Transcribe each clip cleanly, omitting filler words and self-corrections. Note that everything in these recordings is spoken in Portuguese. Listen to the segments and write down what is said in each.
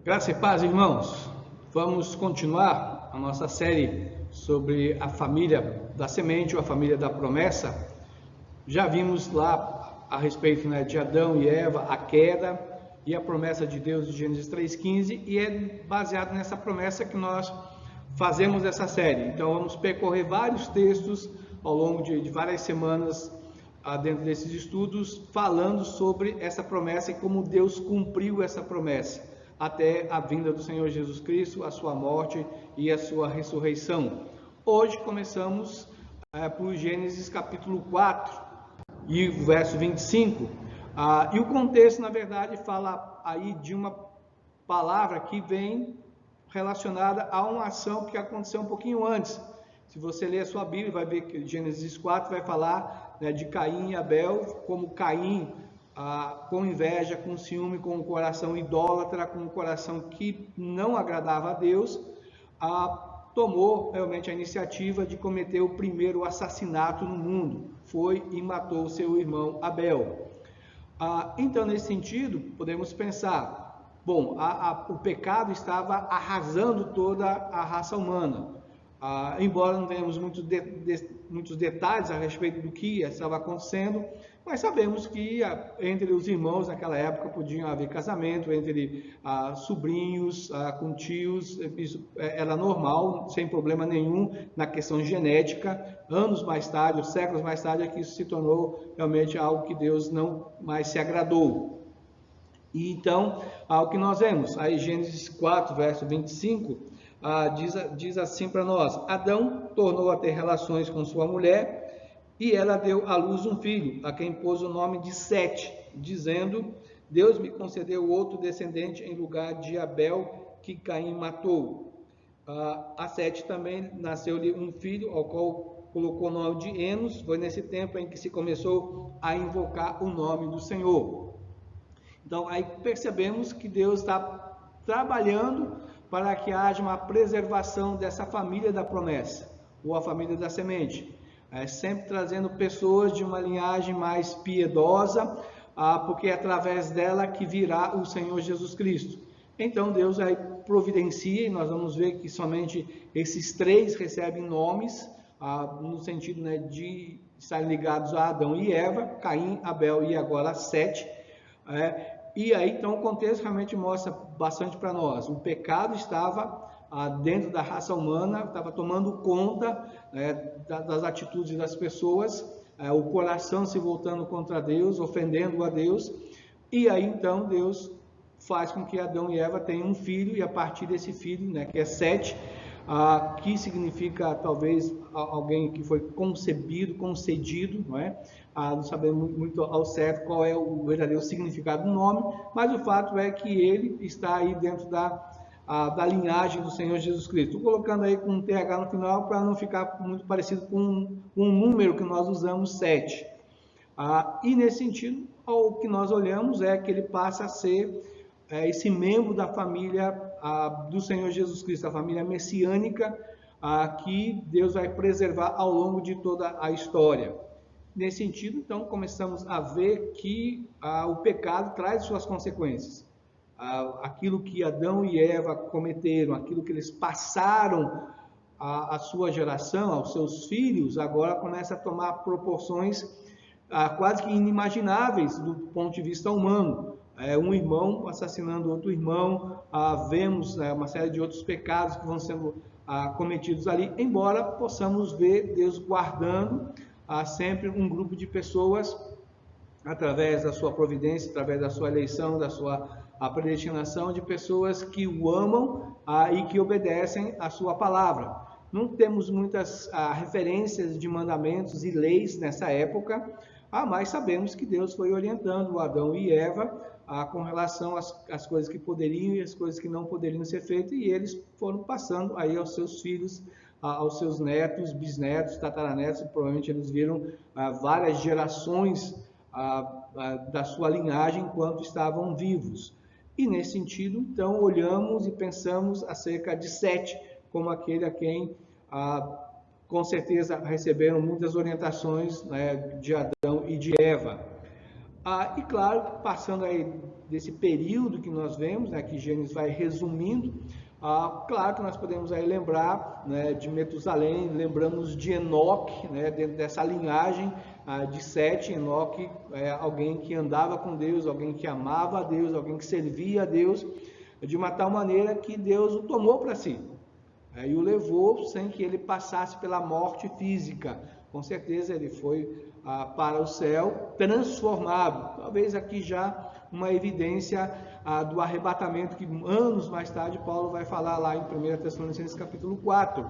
Graça e paz, irmãos. Vamos continuar a nossa série sobre a família da semente ou a família da promessa. Já vimos lá a respeito, de Adão e Eva, a queda e a promessa de Deus de Gênesis 3,15, e é baseado nessa promessa que nós fazemos essa série. Então vamos percorrer vários textos ao longo de várias semanas dentro desses estudos, falando sobre essa promessa e como Deus cumpriu essa promessa até a vinda do Senhor Jesus Cristo, a sua morte e a sua ressurreição. Hoje começamos por Gênesis capítulo 4 e o verso 25. E o contexto, na verdade, fala aí de uma palavra que vem relacionada a uma ação que aconteceu um pouquinho antes. Se você ler a sua Bíblia, vai ver que Gênesis 4 vai falar de Caim e Abel, como Caim, com inveja, com ciúme, com um coração idólatra, com um coração que não agradava a Deus, tomou realmente a iniciativa de cometer o primeiro assassinato no mundo. Foi e matou seu irmão Abel. Então, nesse sentido, podemos pensar, bom, o pecado estava arrasando toda a raça humana. Embora não tenhamos muitos detalhes a respeito do que estava acontecendo, mas sabemos que entre os irmãos naquela época podiam haver casamento, entre sobrinhos, com tios, isso era normal, sem problema nenhum na questão genética. Anos mais tarde, séculos mais tarde, é que isso se tornou realmente algo que Deus não mais se agradou. E então, o que nós vemos, aí Gênesis 4, verso 25, diz assim para nós: Adão tornou a ter relações com sua mulher, e ela deu à luz um filho, a quem pôs o nome de Sete, dizendo: Deus me concedeu outro descendente em lugar de Abel, que Caim matou. A Sete também nasceu-lhe um filho, ao qual colocou o nome de Enos. Foi nesse tempo em que se começou a invocar o nome do Senhor. Então, aí percebemos que Deus está trabalhando para que haja uma preservação dessa família da promessa, ou a família da semente. Sempre trazendo pessoas de uma linhagem mais piedosa, porque é através dela que virá o Senhor Jesus Cristo. Então Deus aí providencia, e nós vamos ver que somente esses três recebem nomes, no sentido de estarem ligados a Adão e Eva, Caim, Abel e agora Sete. E aí então o contexto realmente mostra bastante para nós. O pecado estava dentro da raça humana, estava tomando conta das atitudes das pessoas, o coração se voltando contra Deus, ofendendo a Deus, e aí então Deus faz com que Adão e Eva tenham um filho, e a partir desse filho, que é Sete, que significa talvez alguém que foi concebido, concedido, não sabemos muito ao certo qual é o verdadeiro significado do nome, mas o fato é que ele está aí dentro da linhagem do Senhor Jesus Cristo. Estou colocando aí com um TH no final para não ficar muito parecido com um número que nós usamos, 7. E nesse sentido, o que nós olhamos é que ele passa a ser esse membro da família do Senhor Jesus Cristo, a família messiânica, que Deus vai preservar ao longo de toda a história. Nesse sentido, então, começamos a ver que o pecado traz suas consequências. Aquilo que Adão e Eva cometeram, aquilo que eles passaram à sua geração, aos seus filhos, agora começa a tomar proporções quase que inimagináveis do ponto de vista humano. Um irmão assassinando outro irmão, vemos uma série de outros pecados que vão sendo cometidos ali, embora possamos ver Deus guardando sempre um grupo de pessoas, através da sua providência, através da sua eleição, da sua predestinação, de pessoas que o amam e que obedecem a sua palavra. Não temos muitas referências de mandamentos e leis nessa época, mas sabemos que Deus foi orientando Adão e Eva com relação às coisas que poderiam e às coisas que não poderiam ser feitas, e eles foram passando aí aos seus filhos, aos seus netos, bisnetos, tataranetos, e provavelmente eles viram várias gerações da sua linhagem enquanto estavam vivos. E nesse sentido, então, olhamos e pensamos acerca de Sete, como aquele a quem com certeza receberam muitas orientações de Adão e de Eva. E claro, passando aí desse período que nós vemos, né, que Gênesis vai resumindo, claro que nós podemos aí lembrar, né, de Metusalém, lembramos de Enoque, né, dentro dessa linhagem de Sete. Enoque é alguém que andava com Deus, alguém que amava a Deus, alguém que servia a Deus, de uma tal maneira que Deus o tomou para si, e o levou sem que ele passasse pela morte física. Com certeza ele foi para o céu transformado. Talvez aqui já uma evidência do arrebatamento, que anos mais tarde Paulo vai falar lá em 1 Tessalonicenses capítulo 4,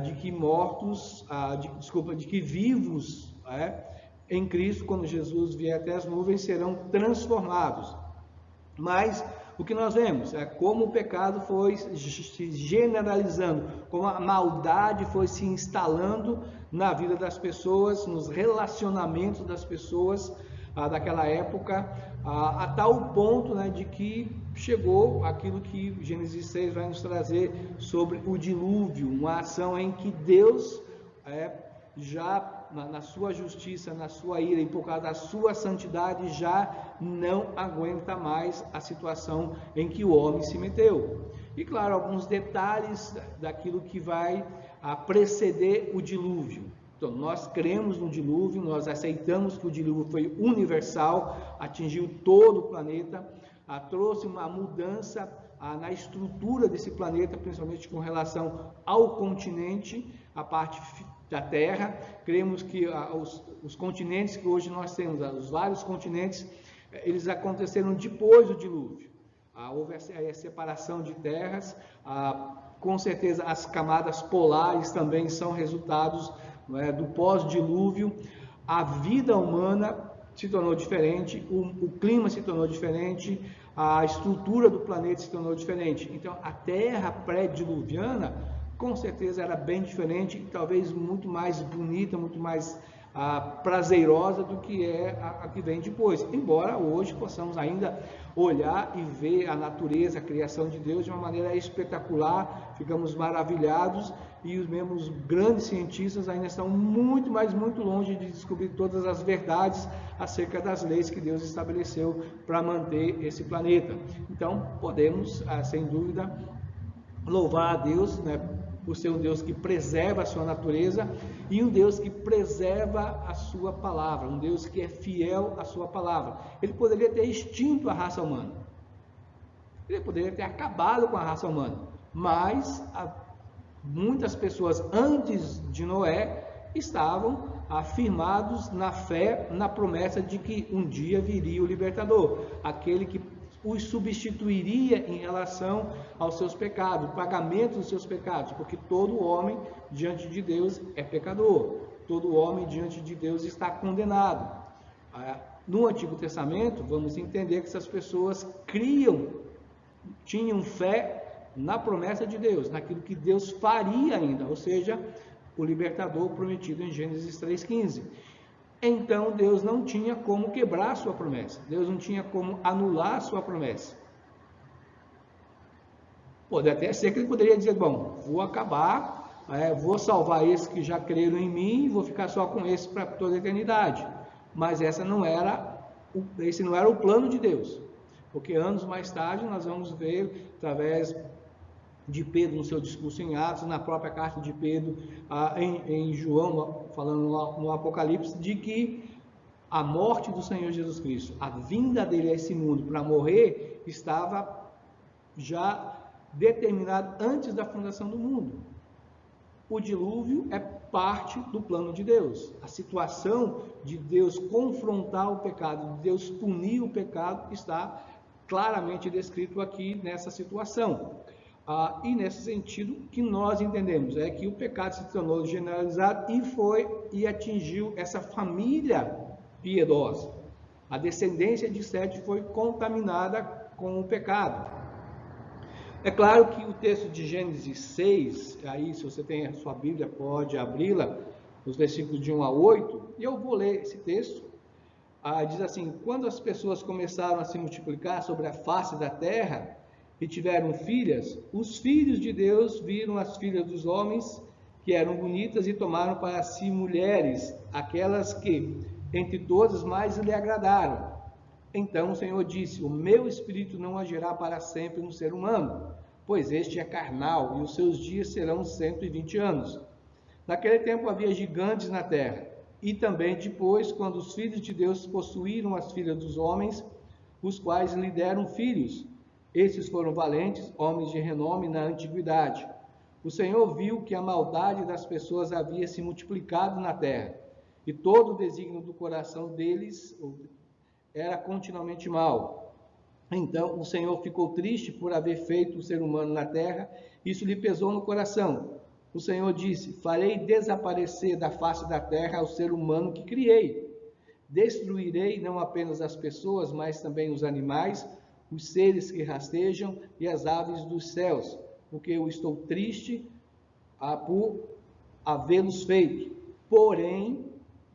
de que mortos, de que vivos em Cristo, quando Jesus vier até as nuvens, serão transformados. Mas o que nós vemos é como o pecado foi se generalizando, como a maldade foi se instalando na vida das pessoas, nos relacionamentos das pessoas daquela época, a tal ponto, né, de que chegou aquilo que Gênesis 6 vai nos trazer sobre o dilúvio, uma ação em que Deus já na sua justiça, na sua ira e por causa da sua santidade, já não aguenta mais a situação em que o homem se meteu. E claro, alguns detalhes daquilo que vai preceder o dilúvio. Então, nós cremos no dilúvio, nós aceitamos que o dilúvio foi universal, atingiu todo o planeta, trouxe uma mudança na estrutura desse planeta, principalmente com relação ao continente, a parte da Terra. Cremos que os continentes que hoje nós temos, os vários continentes, eles aconteceram depois do dilúvio. Houve a separação de terras, com certeza as camadas polares também são resultados do pós-dilúvio. A vida humana se tornou diferente, o clima se tornou diferente, a estrutura do planeta se tornou diferente. Então, a Terra pré-diluviana, com certeza, era bem diferente, talvez muito mais bonita, muito mais prazerosa do que a que vem depois. Embora hoje possamos ainda olhar e ver a natureza, a criação de Deus de uma maneira espetacular, ficamos maravilhados, e os mesmos grandes cientistas ainda estão muito longe de descobrir todas as verdades acerca das leis que Deus estabeleceu para manter esse planeta. Então, podemos, sem dúvida, louvar a Deus, né, por ser um Deus que preserva a sua natureza e um Deus que preserva a sua palavra, um Deus que é fiel à sua palavra. Ele poderia ter extinto a raça humana, ele poderia ter acabado com a raça humana, mas muitas pessoas antes de Noé estavam afirmados na fé, na promessa de que um dia viria o libertador, aquele que os substituiria em relação aos seus pecados, o pagamento dos seus pecados, porque todo homem diante de Deus é pecador, todo homem diante de Deus está condenado. No Antigo Testamento, vamos entender que essas pessoas tinham fé na promessa de Deus, naquilo que Deus faria ainda, ou seja, o libertador prometido em Gênesis 3,15. Então Deus não tinha como quebrar a sua promessa, Deus não tinha como anular a sua promessa. Pode até ser que ele poderia dizer, bom, vou acabar, vou salvar esses que já creram em mim, vou ficar só com esses para toda a eternidade. Mas esse não era o plano de Deus, porque anos mais tarde nós vamos ver, através de Pedro no seu discurso em Atos, na própria carta de Pedro em João, falando no Apocalipse, de que a morte do Senhor Jesus Cristo, a vinda dele a esse mundo para morrer, estava já determinado antes da fundação do mundo. O dilúvio é parte do plano de Deus. A situação de Deus confrontar o pecado, de Deus punir o pecado, está claramente descrito aqui nessa situação. E nesse sentido que nós entendemos, é que o pecado se tornou generalizado e atingiu essa família piedosa. A descendência de Sete foi contaminada com o pecado. É claro que o texto de Gênesis 6, aí se você tem a sua Bíblia, pode abri-la, os versículos de 1 a 8, e eu vou ler esse texto. Diz assim: quando as pessoas começaram a se multiplicar sobre a face da terra, e tiveram filhas, os filhos de Deus viram as filhas dos homens que eram bonitas e tomaram para si mulheres, aquelas que entre todas mais lhe agradaram. Então o Senhor disse: o meu espírito não agirá para sempre no ser humano, pois este é carnal, e os seus dias serão 120 anos. Naquele tempo havia gigantes na terra, e também depois, quando os filhos de Deus possuíram as filhas dos homens, os quais lhe deram filhos. Esses foram valentes, homens de renome na antiguidade. O Senhor viu que a maldade das pessoas havia se multiplicado na terra, e todo o desígnio do coração deles era continuamente mau. Então o Senhor ficou triste por haver feito o ser humano na terra, isso lhe pesou no coração. O Senhor disse: farei desaparecer da face da terra o ser humano que criei. Destruirei não apenas as pessoas, mas também os animais, os seres que rastejam e as aves dos céus, porque eu estou triste por havê-los feito. Porém,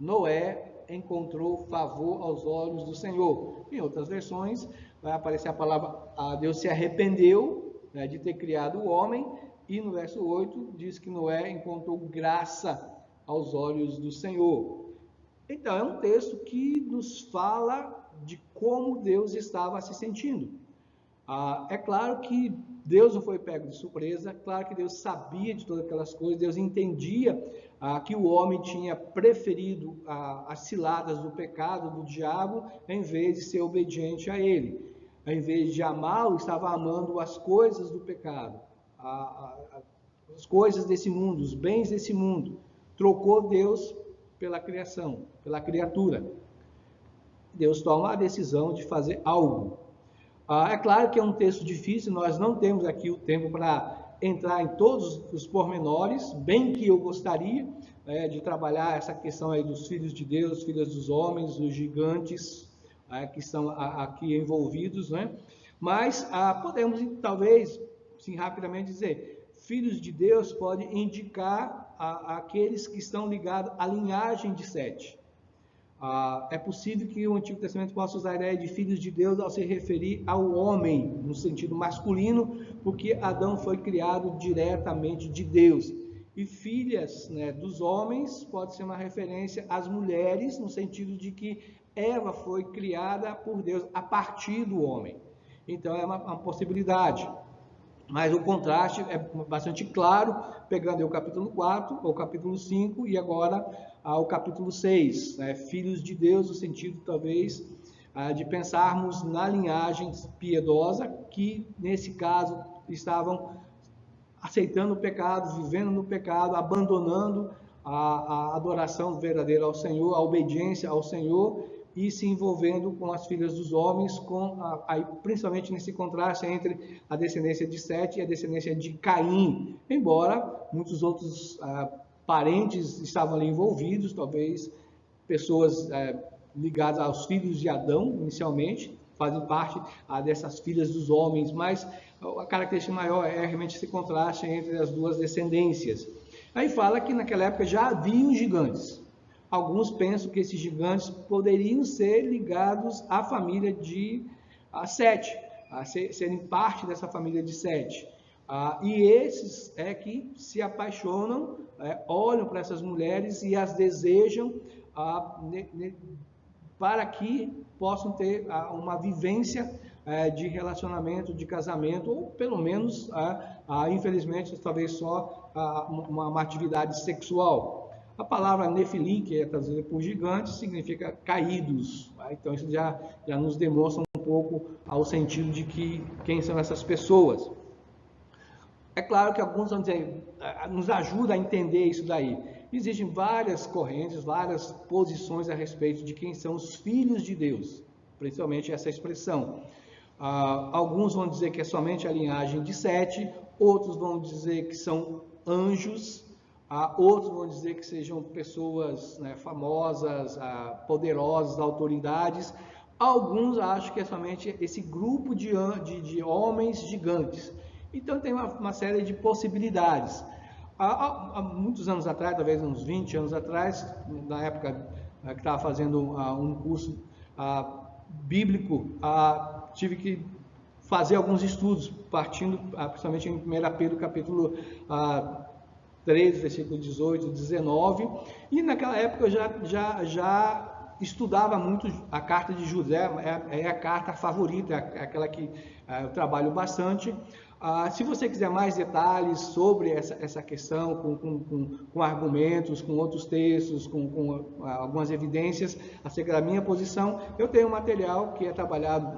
Noé encontrou favor aos olhos do Senhor. Em outras versões, vai aparecer a palavra: Deus se arrependeu, né, de ter criado o homem, e no verso 8 diz que Noé encontrou graça aos olhos do Senhor. Então, é um texto que nos fala de como Deus estava se sentindo. É claro que Deus não foi pego de surpresa, claro que Deus sabia de todas aquelas coisas, Deus entendia que o homem tinha preferido as ciladas do pecado, do diabo, em vez de ser obediente a ele. Em vez de amá-lo, estava amando as coisas do pecado, as coisas desse mundo, os bens desse mundo. Trocou Deus pela criação, pela criatura. Deus toma a decisão de fazer algo. É claro que é um texto difícil, nós não temos aqui o tempo para entrar em todos os pormenores, bem que eu gostaria de trabalhar essa questão aí dos filhos de Deus, filhas dos homens, os gigantes que estão aqui envolvidos, né? Mas podemos talvez, sim, rapidamente dizer, filhos de Deus pode indicar aqueles que estão ligados à linhagem de Sete. É possível que o Antigo Testamento possa usar a ideia de filhos de Deus ao se referir ao homem, no sentido masculino, porque Adão foi criado diretamente de Deus. E filhas, né, dos homens pode ser uma referência às mulheres, no sentido de que Eva foi criada por Deus a partir do homem. Então é uma possibilidade. Mas o contraste é bastante claro, pegando o capítulo 4, o capítulo 5 e agora o capítulo 6. Né? Filhos de Deus, no sentido talvez de pensarmos na linhagem piedosa, que nesse caso estavam aceitando o pecado, vivendo no pecado, abandonando a adoração verdadeira ao Senhor, a obediência ao Senhor, e se envolvendo com as filhas dos homens, principalmente nesse contraste entre a descendência de Sete e a descendência de Caim, embora muitos outros parentes estavam ali envolvidos, talvez pessoas ligadas aos filhos de Adão, inicialmente, fazem parte dessas filhas dos homens, mas a característica maior é realmente esse contraste entre as duas descendências. Aí fala que naquela época já haviam gigantes. Alguns pensam que esses gigantes poderiam ser ligados à família de Sete, serem parte dessa família de Sete. E esses que se apaixonam, olham para essas mulheres e as desejam para que possam ter uma vivência de relacionamento, de casamento, ou pelo menos, infelizmente, talvez só uma atividade sexual. A palavra Nefilim, que é traduzida por gigantes, significa caídos. Então isso já nos demonstra um pouco ao sentido de quem são essas pessoas. É claro que alguns vão dizer, nos ajuda a entender isso daí. Existem várias correntes, várias posições a respeito de quem são os filhos de Deus, principalmente essa expressão. Alguns vão dizer que é somente a linhagem de Sete, outros vão dizer que são anjos, outros vão dizer que sejam pessoas, né, famosas, poderosas, autoridades. Alguns acham que é somente esse grupo de homens gigantes. Então tem uma série de possibilidades. Há muitos anos atrás, talvez uns 20 anos atrás, na época que estava fazendo um curso bíblico, tive que fazer alguns estudos, partindo principalmente em 1 Pedro, capítulo 13, versículo 18, 19, e naquela época eu já estudava muito a carta de Judas, é a carta favorita, é aquela que eu trabalho bastante. Se você quiser mais detalhes sobre essa questão, com argumentos, com outros textos, com algumas evidências acerca da minha posição, eu tenho um material que é trabalhado,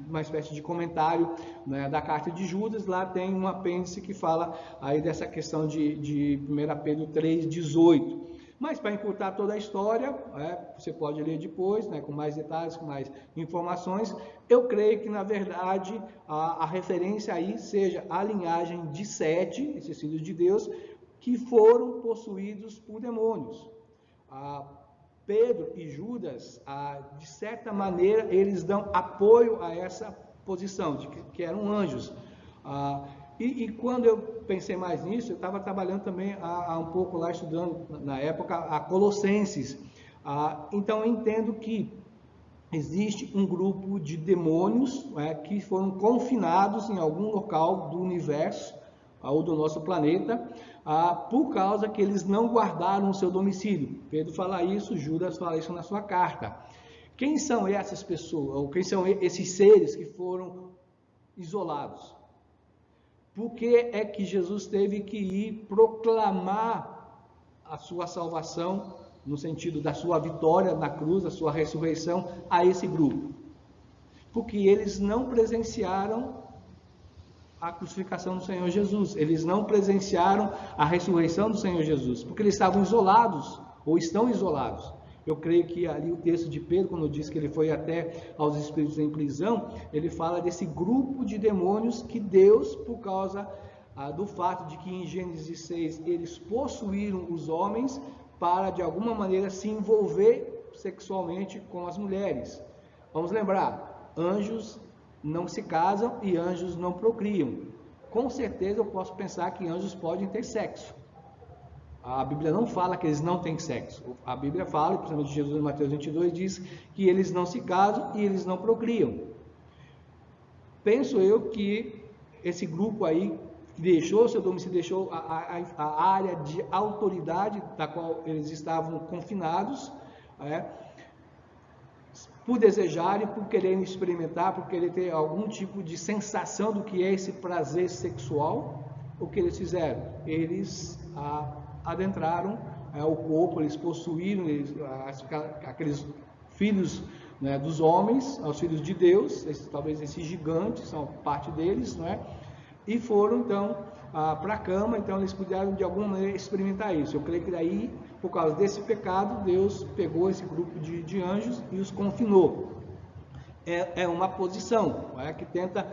uma espécie de comentário, né, da carta de Judas. Lá tem um apêndice que fala aí dessa questão de 1 Pedro 3,18. Mas, para encurtar toda a história, você pode ler depois, né, com mais detalhes, com mais informações. Eu creio que, na verdade, a referência aí seja a linhagem de Sete, esses filhos de Deus, que foram possuídos por demônios. Pedro e Judas, de certa maneira, eles dão apoio a essa posição, de que eram anjos. E quando eu pensei mais nisso, eu estava trabalhando também há um pouco lá, estudando na época a Colossenses. Então eu entendo que existe um grupo de demônios, que foram confinados em algum local do universo ou do nosso planeta, por causa que eles não guardaram o seu domicílio. Pedro fala isso, Judas fala isso na sua carta. Quem são essas pessoas, ou quem são esses seres que foram isolados? Por que é que Jesus teve que ir proclamar a sua salvação, no sentido da sua vitória na cruz, a sua ressurreição, a esse grupo? Porque eles não presenciaram a crucificação do Senhor Jesus, eles não presenciaram a ressurreição do Senhor Jesus, porque eles estavam isolados, ou estão isolados. Eu creio que ali o texto de Pedro, quando diz que ele foi até aos espíritos em prisão, ele fala desse grupo de demônios que Deus, por causa do fato de que em Gênesis 6 eles possuíram os homens para de alguma maneira se envolver sexualmente com as mulheres. Vamos lembrar, anjos não se casam e anjos não procriam. Com certeza eu posso pensar que anjos podem ter sexo. A Bíblia não fala que eles não têm sexo. A Bíblia fala, principalmente Jesus em Mateus 22, diz que eles não se casam e eles não procriam. Penso eu que esse grupo aí deixou seu domicílio, deixou a área de autoridade da qual eles estavam confinados, por desejarem, por quererem experimentar, por querer ter algum tipo de sensação do que é esse prazer sexual. O que eles fizeram? Eles adentraram o corpo, eles possuíram aqueles filhos, né, dos homens, os filhos de Deus, talvez esses gigantes, são parte deles, não é? E foram então para a cama. Então eles puderam de alguma maneira experimentar isso. Eu creio que daí, por causa desse pecado, Deus pegou esse grupo de anjos e os confinou. É uma posição, não é, que tenta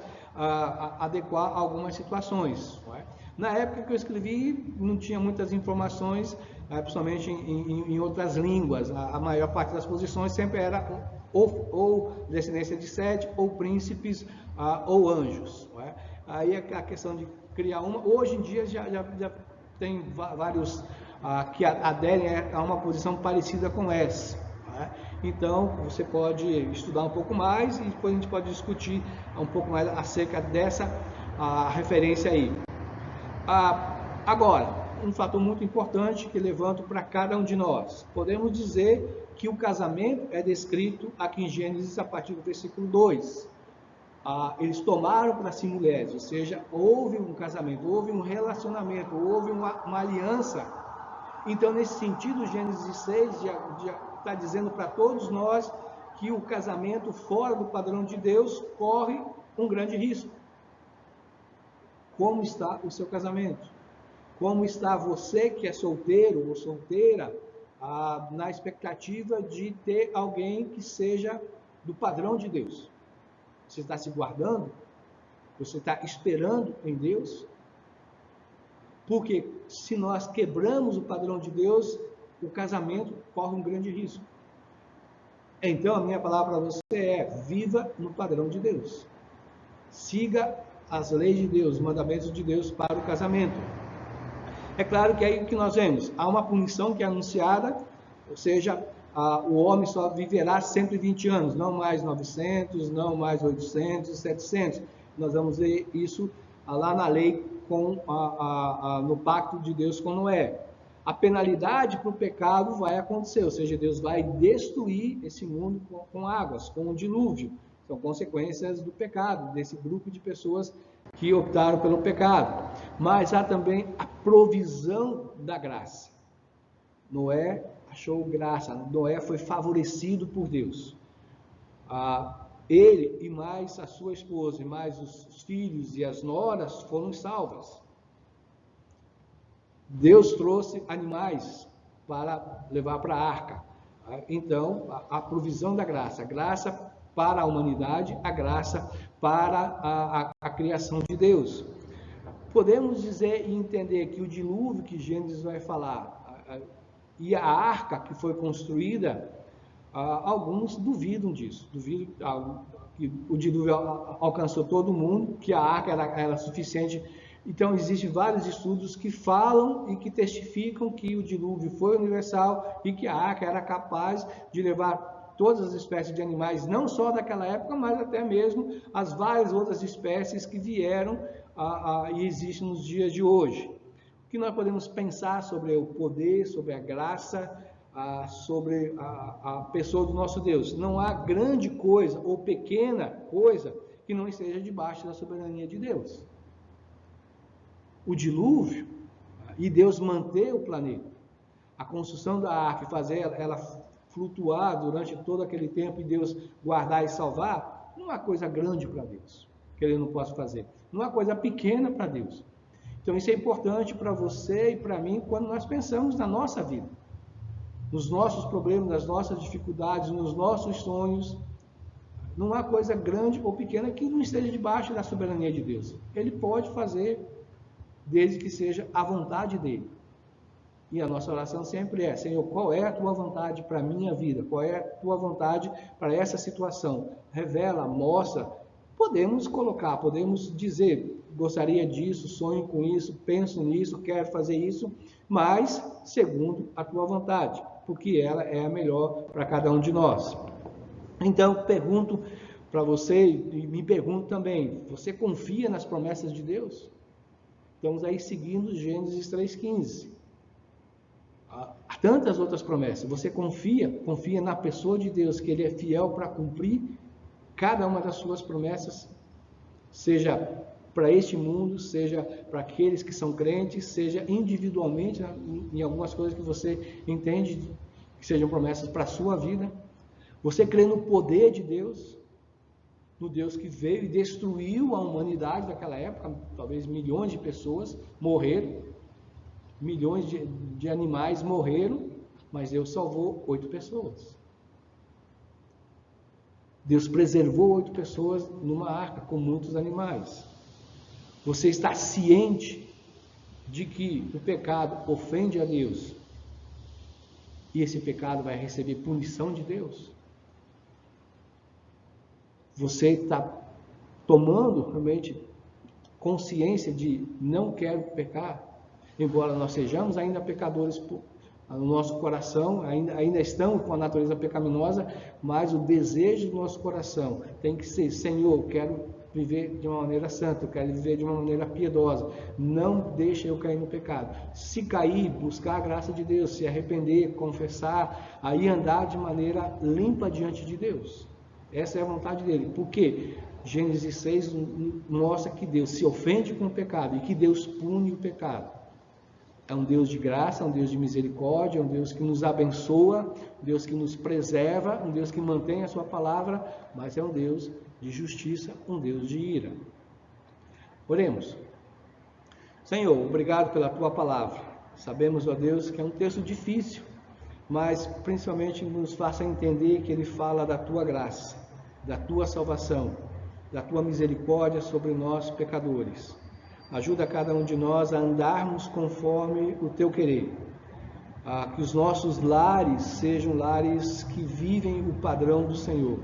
adequar algumas situações, não é? Na época que eu escrevi, não tinha muitas informações, principalmente em outras línguas. A maior parte das posições sempre era ou descendência de Sete, ou príncipes, ou anjos, não é? Aí a questão de criar uma, hoje em dia já tem vários que aderem a uma posição parecida com essa, né? Então você pode estudar um pouco mais e depois a gente pode discutir um pouco mais acerca dessa referência aí. Agora, um fator muito importante que levanto para cada um de nós. Podemos dizer que o casamento é descrito aqui em Gênesis a partir do versículo 2. Eles tomaram para si mulheres, ou seja, houve um casamento, houve um relacionamento, houve uma aliança. Então, nesse sentido, Gênesis 6 já está dizendo para todos nós que o casamento fora do padrão de Deus corre um grande risco. Como está o seu casamento? Como está você que é solteiro ou solteira, na expectativa de ter alguém que seja do padrão de Deus? Você está se guardando? Você está esperando em Deus? Porque se nós quebramos o padrão de Deus, o casamento corre um grande risco. Então a minha palavra para você é: viva no padrão de Deus. Siga as leis de Deus, os mandamentos de Deus para o casamento. É claro que aí o que nós vemos? Há uma punição que é anunciada, ou seja, o homem só viverá 120 anos, não mais 900, não mais 800, 700. Nós vamos ver isso lá na lei, no pacto de Deus com Noé. a penalidade para o pecado vai acontecer, ou seja, Deus vai destruir esse mundo com águas, com um dilúvio. São consequências do pecado, desse grupo de pessoas que optaram pelo pecado. Mas há também a provisão da graça. Noé achou graça, Noé foi favorecido por Deus. Ele e mais a sua esposa, e mais os filhos e as noras foram salvas. Deus trouxe animais para levar para a arca. Então, a provisão da graça, a graça para a humanidade, a graça para a criação de Deus. Podemos dizer e entender que o dilúvio que Gênesis vai falar e a arca que foi construída, alguns duvidam disso, duvidam que o dilúvio alcançou todo mundo, que a arca era suficiente. Então, existem vários estudos que falam e que testificam que o dilúvio foi universal e que a arca era capaz de levar todas as espécies de animais, não só daquela época, mas até mesmo as várias outras espécies que vieram e existem nos dias de hoje. O que nós podemos pensar sobre o poder, sobre a graça, sobre a pessoa do nosso Deus? Não há grande coisa ou pequena coisa que não esteja debaixo da soberania de Deus. O dilúvio e Deus manter o planeta, a construção da arca e fazer ela flutuar durante todo aquele tempo e Deus guardar e salvar, não é coisa grande para Deus, que Ele não possa fazer. Não é coisa pequena para Deus. Então isso é importante para você e para mim quando nós pensamos na nossa vida, nos nossos problemas, nas nossas dificuldades, nos nossos sonhos. Não há coisa grande ou pequena que não esteja debaixo da soberania de Deus. Ele pode fazer desde que seja a vontade dele. E a nossa oração sempre é: Senhor, qual é a tua vontade para a minha vida? Qual é a tua vontade para essa situação? Revela, mostra. Podemos colocar, podemos dizer: gostaria disso, sonho com isso, penso nisso, quero fazer isso, mas segundo a tua vontade, porque ela é a melhor para cada um de nós. Então, pergunto para você e me pergunto também: você confia nas promessas de Deus? Estamos aí seguindo Gênesis 3,15. Há tantas outras promessas. Você confia na pessoa de Deus, que Ele é fiel para cumprir cada uma das suas promessas, seja para este mundo, seja para aqueles que são crentes, seja individualmente, em algumas coisas que você entende que sejam promessas para a sua vida. Você crê no poder de Deus, no Deus que veio e destruiu a humanidade daquela época. Talvez milhões de pessoas morreram, milhões de animais morreram, mas Deus salvou 8 pessoas. Deus preservou 8 pessoas numa arca com muitos animais. Você está ciente de que o pecado ofende a Deus e esse pecado vai receber punição de Deus? Você está tomando realmente consciência de não quero pecar, embora nós sejamos ainda pecadores no nosso coração, ainda estamos com a natureza pecaminosa, mas o desejo do nosso coração tem que ser: Senhor, eu quero viver de uma maneira santa, eu quero viver de uma maneira piedosa, não deixe eu cair no pecado. Se cair, buscar a graça de Deus, se arrepender, confessar, aí andar de maneira limpa diante de Deus. Essa é a vontade dele, porque Gênesis 6 mostra que Deus se ofende com o pecado e que Deus pune o pecado. É um Deus de graça, é um Deus de misericórdia, é um Deus que nos abençoa, um Deus que nos preserva, um Deus que mantém a sua palavra, mas é um Deus de justiça, um Deus de ira. Oremos. Senhor, obrigado pela tua palavra. Sabemos, ó Deus, que é um texto difícil, mas principalmente nos faça entender que ele fala da tua graça, da tua salvação, da tua misericórdia sobre nós pecadores. Ajuda cada um de nós a andarmos conforme o teu querer, que os nossos lares sejam lares que vivem o padrão do Senhor.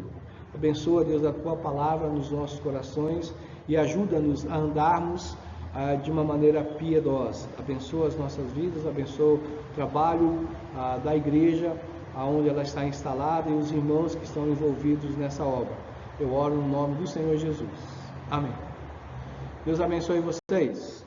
Abençoa, Deus, a tua palavra nos nossos corações e ajuda-nos a andarmos de uma maneira piedosa. Abençoa as nossas vidas, abençoa o trabalho da igreja, onde ela está instalada, e os irmãos que estão envolvidos nessa obra. Eu oro no nome do Senhor Jesus. Amém. Deus abençoe vocês.